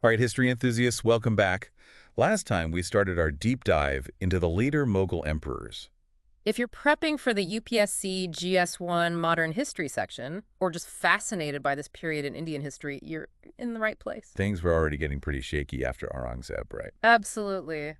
All right, history enthusiasts, welcome back. Last time we started our deep dive into the later Mughal emperors. If you're prepping for the UPSC GS1 Modern History section, or just fascinated by this period in Indian history, you're in the right place. Things were already getting pretty shaky after Aurangzeb, right? Absolutely.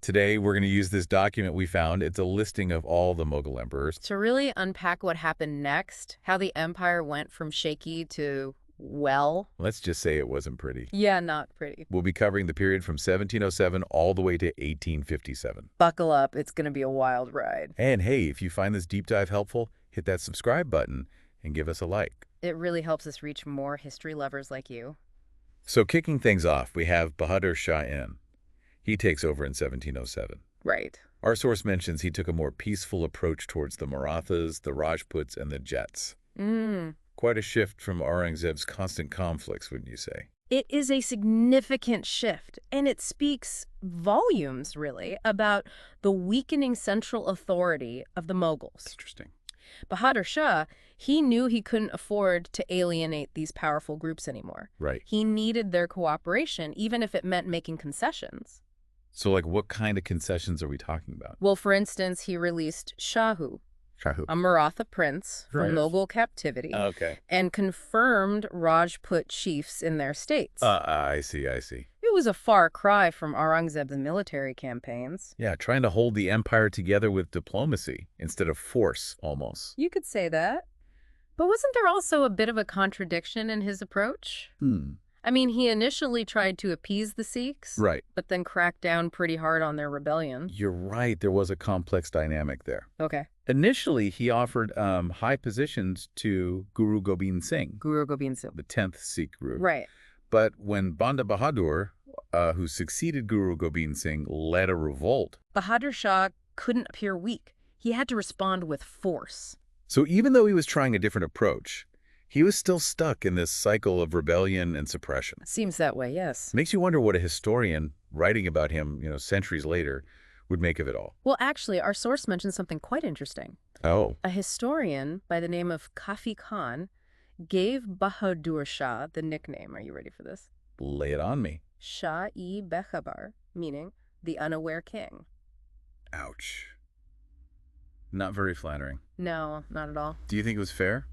Today, we're going to use this document we found. It's a listing of all the Mughal emperors. To really unpack what happened next, how the empire went from shaky to, well... Let's just say it wasn't pretty. Yeah, not pretty. We'll be covering the period from 1707 all the way to 1857. Buckle up, it's going to be a wild ride. And hey, if you find this deep dive helpful, hit that subscribe button and give us a like. It really helps us reach more history lovers like you. So kicking things off, we have Bahadur Shah II. He takes over in 1707. Right. Our source mentions he took a more peaceful approach towards the Marathas, the Rajputs, and the Jats. Quite a shift from Aurangzeb's constant conflicts, wouldn't you say? It is a significant shift, and it speaks volumes, really, about the weakening central authority of the Mughals. Interesting. Bahadur Shah, he knew he couldn't afford to alienate these powerful groups anymore. Right. He needed their cooperation, even if it meant making concessions. So, like, what kind of concessions are we talking about? Well, for instance, he released Shahu, a Maratha prince from Mughal captivity, and confirmed Rajput chiefs in their states. I see. It was a far cry from Aurangzeb's military campaigns. Yeah, trying to hold the empire together with diplomacy instead of force, almost. You could say that. But wasn't there also a bit of a contradiction in his approach? I mean, he initially tried to appease the Sikhs, Right. but then cracked down pretty hard on their rebellion. You're right. There was a complex dynamic there. Okay. Initially, he offered high positions to Guru Gobind Singh, Guru Gobind Singh. the 10th Sikh guru. Right. But when Banda Bahadur, who succeeded Guru Gobind Singh, led a revolt. Bahadur Shah couldn't appear weak. He had to respond with force. So even though he was trying a different approach, he was still stuck in this cycle of rebellion and suppression. Seems that way, yes. Makes you wonder what a historian writing about him, centuries later, would make of it all. Well, actually, our source mentions something quite interesting. Oh. A historian by the name of Kafi Khan gave Bahadur Shah the nickname. Are you ready for this? Lay it on me. Shah-e-Bekhabar, meaning the unaware king. Ouch. Not very flattering. No, not at all. Do you think it was fair?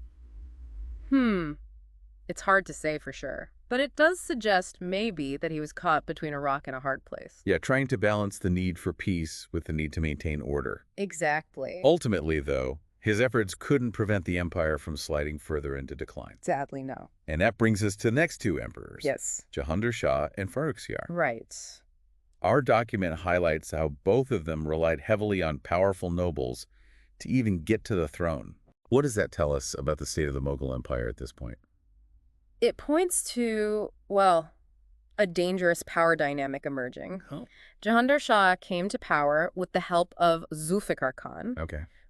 It's hard to say for sure. But it does suggest maybe that he was caught between a rock and a hard place. Yeah, trying to balance the need for peace with the need to maintain order. Exactly. Ultimately, though, his efforts couldn't prevent the empire from sliding further into decline. Sadly, no. And that brings us to the next two emperors. Yes. Jahandar Shah and Farrukhsiyar. Right. Our document highlights how both of them relied heavily on powerful nobles to even get to the throne. What does that tell us about the state of the Mughal Empire at this point? It points to, well, a dangerous power dynamic emerging. Oh. Jahandar Shah came to power with the help of Zulfikar Khan,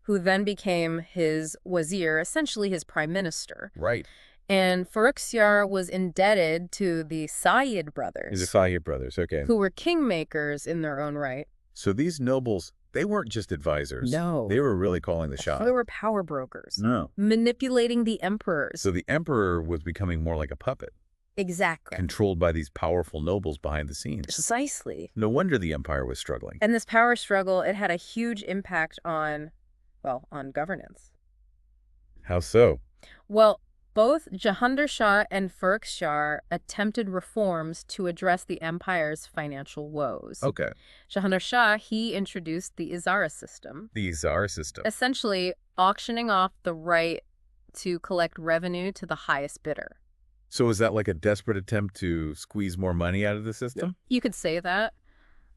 who then became his wazir, essentially his prime minister. Right. And Farrukhsiyar was indebted to the Sayyid brothers. The Sayyid brothers, okay. Who were kingmakers in their own right. So these nobles, they weren't just advisors. No. They were really calling the shots. They were power brokers. No. Manipulating the emperors. So the emperor was becoming more like a puppet. Exactly. Controlled by these powerful nobles behind the scenes. Precisely. No wonder the empire was struggling. And this power struggle, it had a huge impact on, well, on governance. How so? Well, both Jahandar Shah and Farrukhsiyar attempted reforms to address the empire's financial woes. Okay. Jahandar Shah, he introduced the Izara system. The Izara system. Essentially auctioning off the right to collect revenue to the highest bidder. So is that like a desperate attempt to squeeze more money out of the system? You could say that.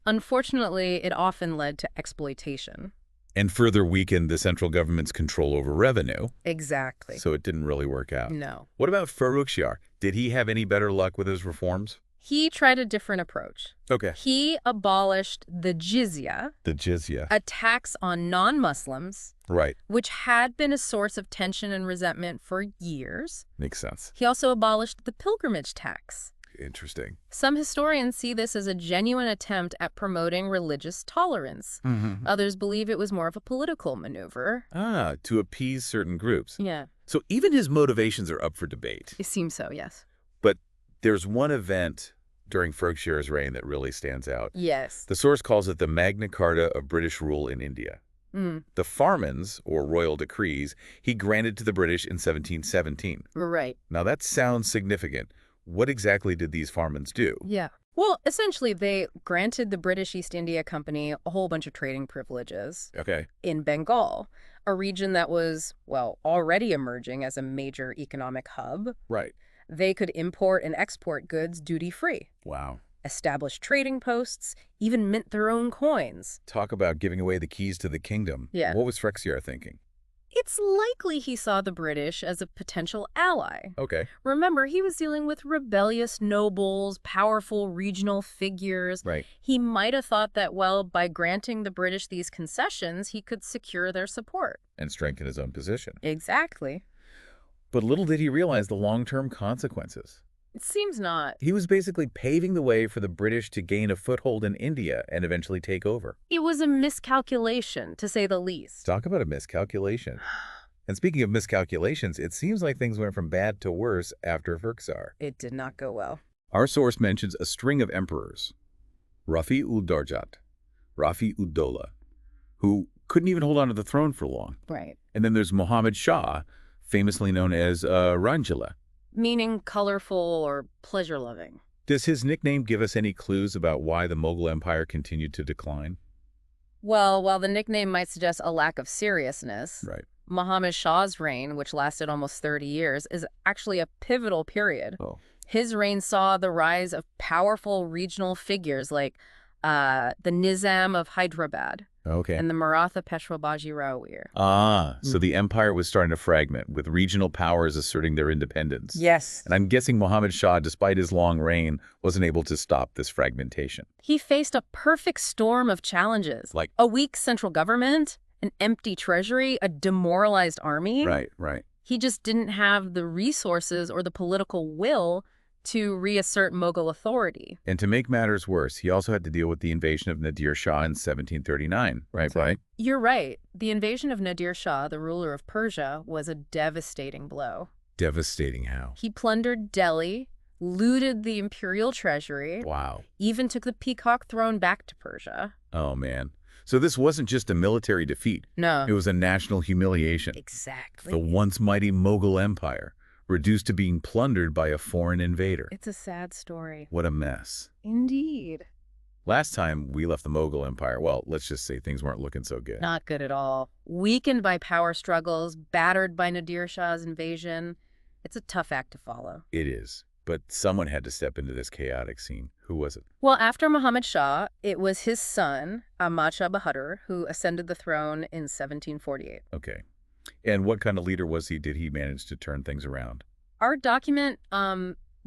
Unfortunately, it often led to exploitation. And further weakened the central government's control over revenue. Exactly. So it didn't really work out. No. What about Farrukhsiyar? Did he have any better luck with his reforms? He tried a different approach. Okay. He abolished the jizya. The jizya. A tax on non-Muslims. Right. Which had been a source of tension and resentment for years. Makes sense. He also abolished the pilgrimage tax. Interesting. Some historians see this as a genuine attempt at promoting religious tolerance. Others believe it was more of a political maneuver. To appease certain groups. Yeah. So even his motivations are up for debate. It seems so, yes. But there's one event during Frobisher's reign that really stands out. Yes. The source calls it the Magna Carta of British rule in India. The Farmans, or royal decrees, he granted to the British in 1717. Right. Now that sounds significant. What exactly did these Farmans do? Yeah. Well, essentially, they granted the British East India Company a whole bunch of trading privileges in Bengal, a region that was, well, already emerging as a major economic hub. Right. They could import and export goods duty-free. Wow. Establish trading posts, even mint their own coins. Talk about giving away the keys to the kingdom. Yeah. What was Frobisher thinking? It's likely he saw the British as a potential ally. Okay. Remember, he was dealing with rebellious nobles, powerful regional figures. Right. He might have thought that, well, by granting the British these concessions, he could secure their support. And strengthen his own position. Exactly. But little did he realize the long-term consequences. It seems not. He was basically paving the way for the British to gain a foothold in India and eventually take over. It was a miscalculation, to say the least. Talk about a miscalculation. And speaking of miscalculations, it seems like things went from bad to worse after Frobisher. It did not go well. Our source mentions a string of emperors. Rafi-ud-Darjat, Rafi-ud-Dowla, who couldn't even hold on to the throne for long. Right. And then there's Muhammad Shah, famously known as Ranjila. Meaning colorful or pleasure-loving. Does his nickname give us any clues about why the Mughal Empire continued to decline? Well, while the nickname might suggest a lack of seriousness, Right. Muhammad Shah's reign, which lasted almost 30 years, is actually a pivotal period. Oh. His reign saw the rise of powerful regional figures like the Nizam of Hyderabad Okay. and the Maratha Peshwa Baji Rao. So the empire was starting to fragment, with regional powers asserting their independence. Yes. And I'm guessing Muhammad Shah, despite his long reign, wasn't able to stop this fragmentation. He faced a perfect storm of challenges. Like? A weak central government, an empty treasury, a demoralized army. Right. He just didn't have the resources or the political will to reassert Mughal authority. And to make matters worse, he also had to deal with the invasion of Nadir Shah in 1739, right? You're right. The invasion of Nadir Shah, the ruler of Persia, was a devastating blow. Devastating how? He plundered Delhi, looted the imperial treasury. Wow. Even took the peacock throne back to Persia. Oh, man. So this wasn't just a military defeat. No. It was a national humiliation. Exactly. The once mighty Mughal Empire, reduced to being plundered by a foreign invader. It's a sad story. What a mess. Indeed. Last time we left the Mughal Empire, well, let's just say things weren't looking so good. Not good at all. Weakened by power struggles, battered by Nadir Shah's invasion. It's a tough act to follow. It is. But someone had to step into this chaotic scene. Who was it? Well, after Muhammad Shah, it was his son, Ahmad Shah Bahadur, who ascended the throne in 1748. Okay. And what kind of leader was he? Did he manage to turn things around? Our document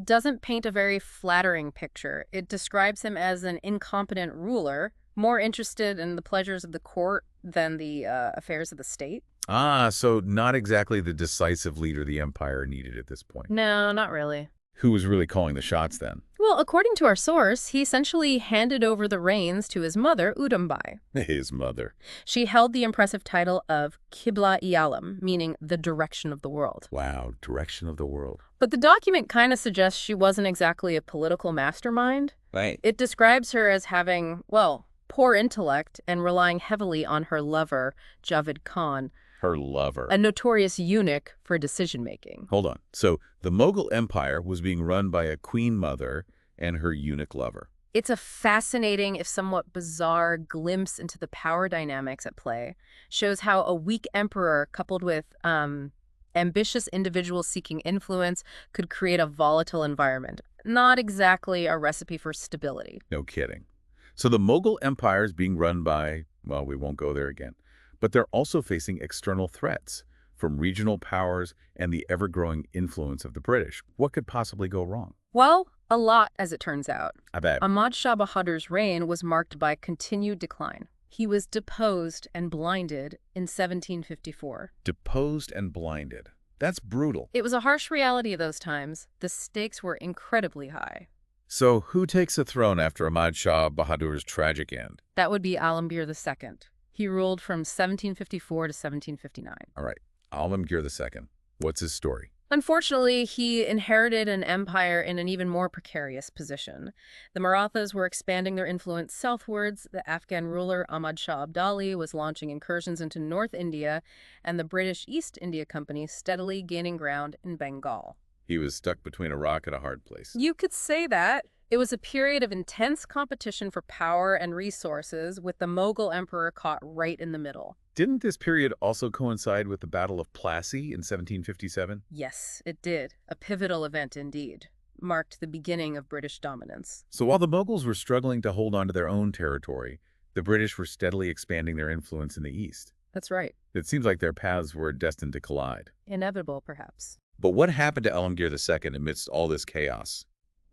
doesn't paint a very flattering picture. It describes him as an incompetent ruler, more interested in the pleasures of the court than the affairs of the state. So not exactly the decisive leader the empire needed at this point. No, not really. Who was really calling the shots then? Well, according to our source, he essentially handed over the reins to his mother, Udumbai. His mother. She held the impressive title of Qibla-i-Alam, meaning the direction of the world. Wow, direction of the world. But the document kind of suggests she wasn't exactly a political mastermind. Right. It describes her as having, well, poor intellect and relying heavily on her lover, Javed Khan. Her lover. A notorious eunuch for decision-making. Hold on. So the Mughal Empire was being run by a queen mother and her eunuch lover. It's a fascinating, if somewhat bizarre, glimpse into the power dynamics at play. Shows how a weak emperor coupled with ambitious individuals seeking influence could create a volatile environment. Not exactly a recipe for stability. No kidding. So the Mughal Empire is being run by, well, we won't go there again. But they're also facing external threats from regional powers and the ever-growing influence of the British. What could possibly go wrong? Well, a lot, as it turns out. I bet. Ahmad Shah Bahadur's reign was marked by continued decline. He was deposed and blinded in 1754. Deposed and blinded. That's brutal. It was a harsh reality of those times. The stakes were incredibly high. So who takes the throne after Ahmad Shah Bahadur's tragic end? That would be Alamgir II. He ruled from 1754 to 1759. All right. Alamgir II. What's his story? Unfortunately, he inherited an empire in an even more precarious position. The Marathas were expanding their influence southwards, the Afghan ruler Ahmad Shah Abdali was launching incursions into North India, and the British East India Company steadily gaining ground in Bengal. He was stuck between a rock and a hard place. You could say that. It was a period of intense competition for power and resources, with the Mughal emperor caught right in the middle. Didn't this period also coincide with the Battle of Plassey in 1757? Yes, it did. A pivotal event indeed. Marked the beginning of British dominance. So while the Mughals were struggling to hold on to their own territory, the British were steadily expanding their influence in the East. That's right. It seems like their paths were destined to collide. Inevitable, perhaps. But what happened to Alamgir II amidst all this chaos?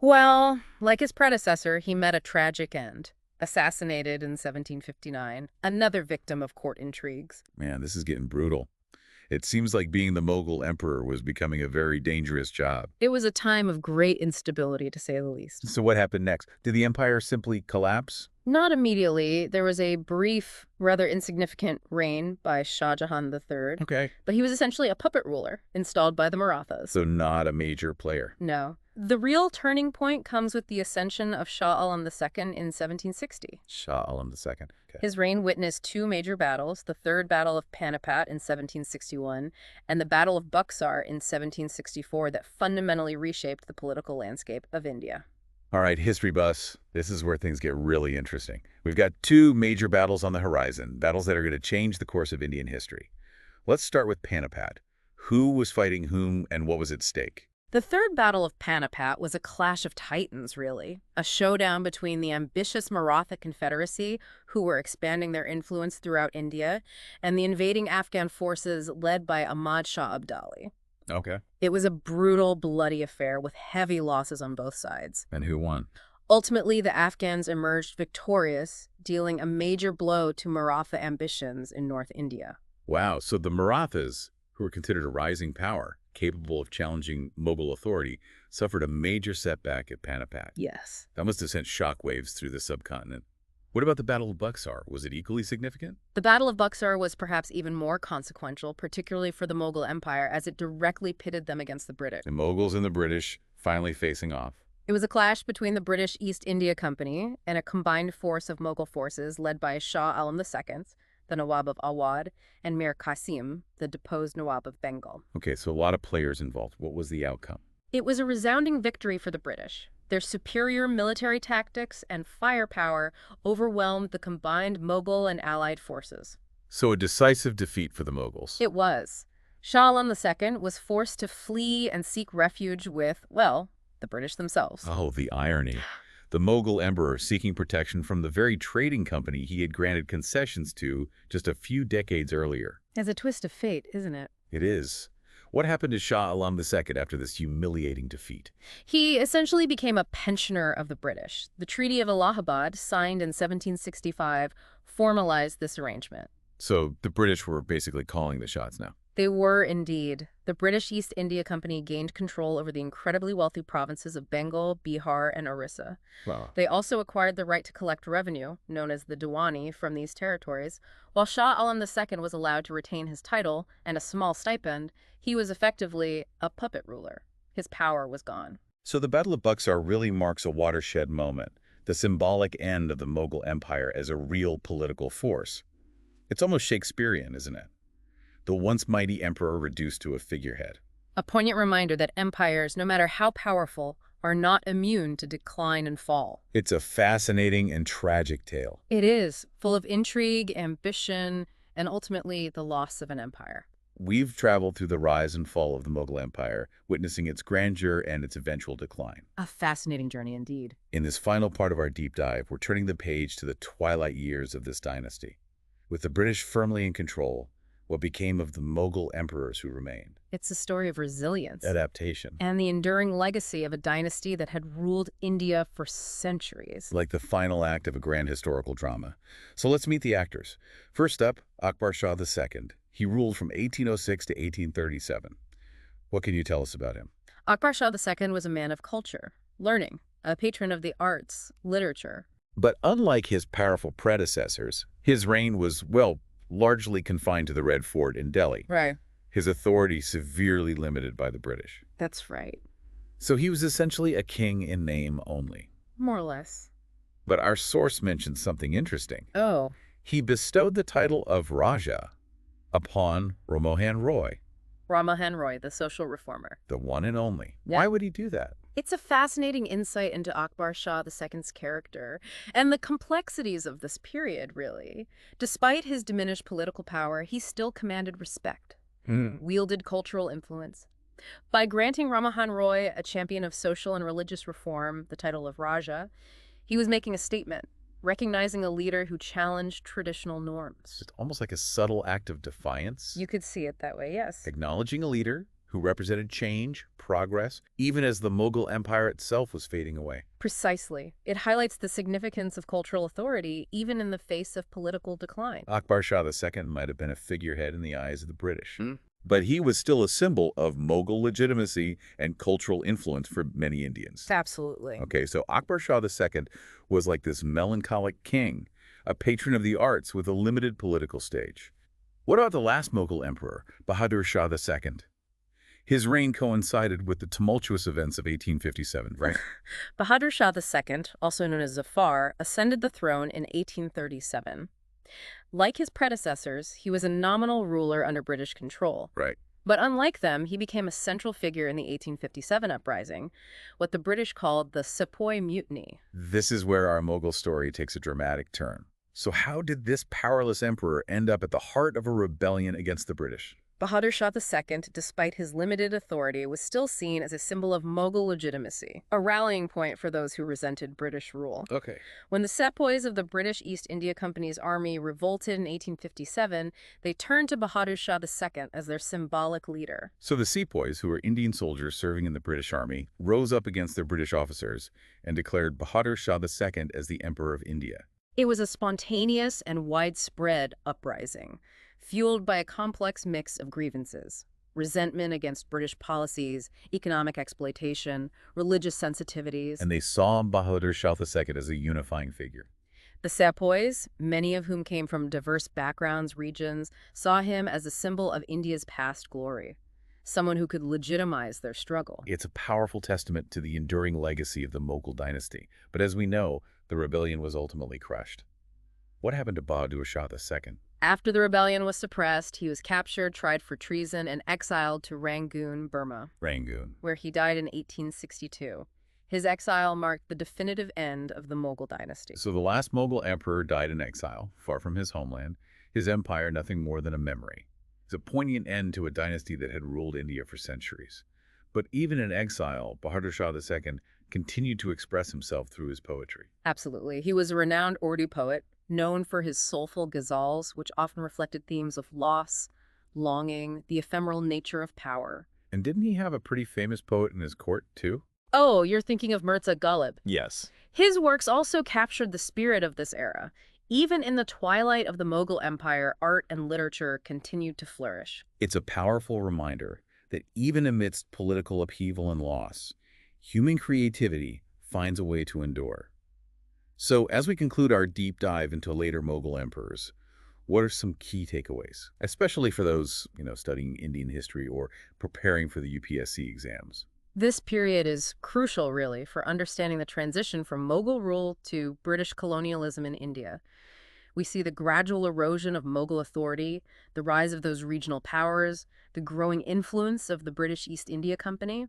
Well, like his predecessor, he met a tragic end. Assassinated in 1759, another victim of court intrigues. Man, this is getting brutal. It seems like being the Mughal emperor was becoming a very dangerous job. It was a time of great instability, to say the least. So what happened next? Did the empire simply collapse? Not immediately. There was a brief, rather insignificant reign by Shah Jahan III, Okay. but he was essentially a puppet ruler installed by the Marathas. So not a major player. No. The real turning point comes with the ascension of Shah Alam II in 1760. Shah Alam II. Okay. His reign witnessed two major battles, the Third Battle of Panipat in 1761 and the Battle of Buxar in 1764, that fundamentally reshaped the political landscape of India. All right, history buffs, this is where things get really interesting. We've got two major battles on the horizon, battles that are going to change the course of Indian history. Let's start with Panipat. Who was fighting whom and what was at stake? The Third Battle of Panipat was a clash of titans, really. A showdown between the ambitious Maratha Confederacy, who were expanding their influence throughout India, and the invading Afghan forces led by Ahmad Shah Abdali. Okay. It was a brutal, bloody affair with heavy losses on both sides. And who won? Ultimately, the Afghans emerged victorious, dealing a major blow to Maratha ambitions in North India. Wow, so the Marathas, who were considered a rising power, capable of challenging Mughal authority, suffered a major setback at Panipat. Yes. That must have sent shockwaves through the subcontinent. What about the Battle of Buxar? Was it equally significant? The Battle of Buxar was perhaps even more consequential, particularly for the Mughal Empire, as it directly pitted them against the British. The Mughals and the British finally facing off. It was a clash between the British East India Company and a combined force of Mughal forces led by Shah Alam II, the Nawab of Awadh, and Mir Qasim, the deposed Nawab of Bengal. Okay, so a lot of players involved. What was the outcome? It was a resounding victory for the British. Their superior military tactics and firepower overwhelmed the combined Mughal and allied forces. So a decisive defeat for the Mughals. It was. Shah Alam II was forced to flee and seek refuge with, well, the British themselves. Oh, the irony. The Mughal emperor seeking protection from the very trading company he had granted concessions to just a few decades earlier. It's a twist of fate, isn't it? It is. What happened to Shah Alam II after this humiliating defeat? He essentially became a pensioner of the British. The Treaty of Allahabad, signed in 1765, formalized this arrangement. So the British were basically calling the shots now. They were indeed. The British East India Company gained control over the incredibly wealthy provinces of Bengal, Bihar, and Orissa. Wow. They also acquired the right to collect revenue, known as the Diwani, from these territories. While Shah Alam II was allowed to retain his title and a small stipend, he was effectively a puppet ruler. His power was gone. So the Battle of Buxar really marks a watershed moment, the symbolic end of the Mughal Empire as a real political force. It's almost Shakespearean, isn't it? The once mighty emperor reduced to a figurehead. A poignant reminder that empires, no matter how powerful, are not immune to decline and fall. It's a fascinating and tragic tale. It is, full of intrigue, ambition, and ultimately the loss of an empire. We've traveled through the rise and fall of the Mughal Empire, witnessing its grandeur and its eventual decline. A fascinating journey indeed. In this final part of our deep dive, we're turning the page to the twilight years of this dynasty. With the British firmly in control, what became of the Mughal emperors who remained? It's a story of resilience. Adaptation. And the enduring legacy of a dynasty that had ruled India for centuries. Like the final act of a grand historical drama. So let's meet the actors. First up, Akbar Shah II. He ruled from 1806 to 1837. What can you tell us about him? Akbar Shah II was a man of culture, learning, a patron of the arts, literature. But unlike his powerful predecessors, his reign was, well, largely confined to the Red Fort in Delhi. Right. his authority severely limited by the British. That's right. So he was essentially a king in name only. More or less. But our source mentions something interesting. Oh. He bestowed the title of Raja upon Ramohan Roy, Ramahan Roy, the social reformer. the one and only. Yeah. Why would he do that? It's a fascinating insight into Akbar Shah II's character and the complexities of this period, really. Despite his diminished political power, he still commanded respect, wielded cultural influence. By granting Ramahan Roy, a champion of social and religious reform, the title of Raja, he was making a statement, recognizing a leader who challenged traditional norms. It's almost like a subtle act of defiance. You could see it that way, yes. Acknowledging a leader who represented change, progress, even as the Mughal Empire itself was fading away. Precisely. It highlights the significance of cultural authority, even in the face of political decline. Akbar Shah II might have been a figurehead in the eyes of the British. But he was still a symbol of Mughal legitimacy and cultural influence for many Indians. Absolutely. Okay, so Akbar Shah II was like this melancholic king, a patron of the arts with a limited political stage. What about the last Mughal emperor, Bahadur Shah II? His reign coincided with the tumultuous events of 1857, right? Bahadur Shah II, also known as Zafar, ascended the throne in 1837. Like his predecessors, he was a nominal ruler under British control. Right. But unlike them, he became a central figure in the 1857 uprising, what the British called the Sepoy Mutiny. This is where our Mughal story takes a dramatic turn. So how did this powerless emperor end up at the heart of a rebellion against the British? Bahadur Shah II, despite his limited authority, was still seen as a symbol of Mughal legitimacy, a rallying point for those who resented British rule. Okay. When the sepoys of the British East India Company's army revolted in 1857, they turned to Bahadur Shah II as their symbolic leader. So the sepoys, who were Indian soldiers serving in the British Army, rose up against their British officers and declared Bahadur Shah II as the Emperor of India. It was a spontaneous and widespread uprising, fueled by a complex mix of grievances: resentment against British policies, economic exploitation, religious sensitivities. And they saw Bahadur Shah II as a unifying figure. The sepoys, many of whom came from diverse backgrounds, regions, saw him as a symbol of India's past glory, someone who could legitimize their struggle. It's a powerful testament to the enduring legacy of the Mughal dynasty. But as we know, the rebellion was ultimately crushed. What happened to Bahadur Shah II? After the rebellion was suppressed, he was captured, tried for treason, and exiled to Rangoon, Burma, Rangoon. where he died in 1862. His exile marked the definitive end of the Mughal dynasty. So the last Mughal emperor died in exile, far from his homeland, his empire nothing more than a memory. It's a poignant end to a dynasty that had ruled India for centuries. But even in exile, Bahadur Shah II continued to express himself through his poetry. Absolutely. He was a renowned Urdu poet, known for his soulful ghazals, which often reflected themes of loss, longing, the ephemeral nature of power. And didn't he have a pretty famous poet in his court, too? Oh, you're thinking of Mirza Ghalib. Yes. His works also captured the spirit of this era. Even in the twilight of the Mughal Empire, art and literature continued to flourish. It's a powerful reminder that even amidst political upheaval and loss, human creativity finds a way to endure. So, as we conclude our deep dive into later Mughal emperors, what are some key takeaways, especially for those, studying Indian history or preparing for the UPSC exams? This period is crucial, really, for understanding the transition from Mughal rule to British colonialism in India. We see the gradual erosion of Mughal authority, the rise of those regional powers, the growing influence of the British East India Company,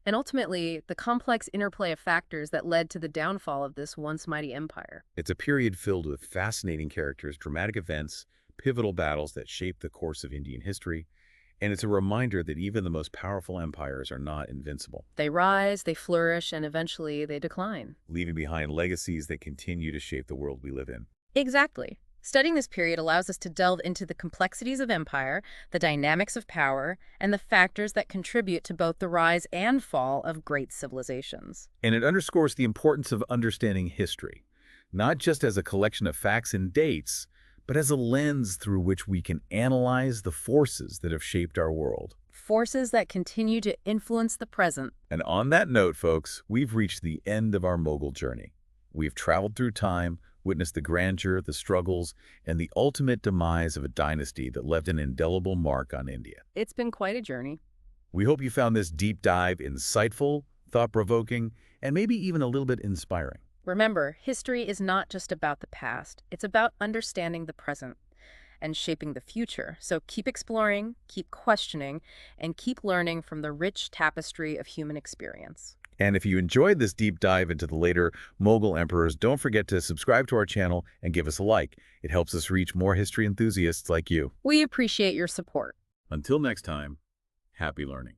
and ultimately, the complex interplay of factors that led to the downfall of this once mighty empire. It's a period filled with fascinating characters, dramatic events, pivotal battles that shaped the course of Indian history, and it's a reminder that even the most powerful empires are not invincible. They rise, they flourish, and eventually they decline, leaving behind legacies that continue to shape the world we live in. Exactly. Studying this period allows us to delve into the complexities of empire, the dynamics of power, and the factors that contribute to both the rise and fall of great civilizations. And it underscores the importance of understanding history, not just as a collection of facts and dates, but as a lens through which we can analyze the forces that have shaped our world. Forces that continue to influence the present. And on that note, folks, we've reached the end of our Mughal journey. We've traveled through time, witnessed the grandeur, the struggles, and the ultimate demise of a dynasty that left an indelible mark on India. It's been quite a journey. We hope you found this deep dive insightful, thought-provoking, and maybe even a little bit inspiring. Remember, history is not just about the past. It's about understanding the present and shaping the future. So keep exploring, keep questioning, and keep learning from the rich tapestry of human experience. And if you enjoyed this deep dive into the later Mughal emperors, don't forget to subscribe to our channel and give us a like. It helps us reach more history enthusiasts like you. We appreciate your support. Until next time, happy learning.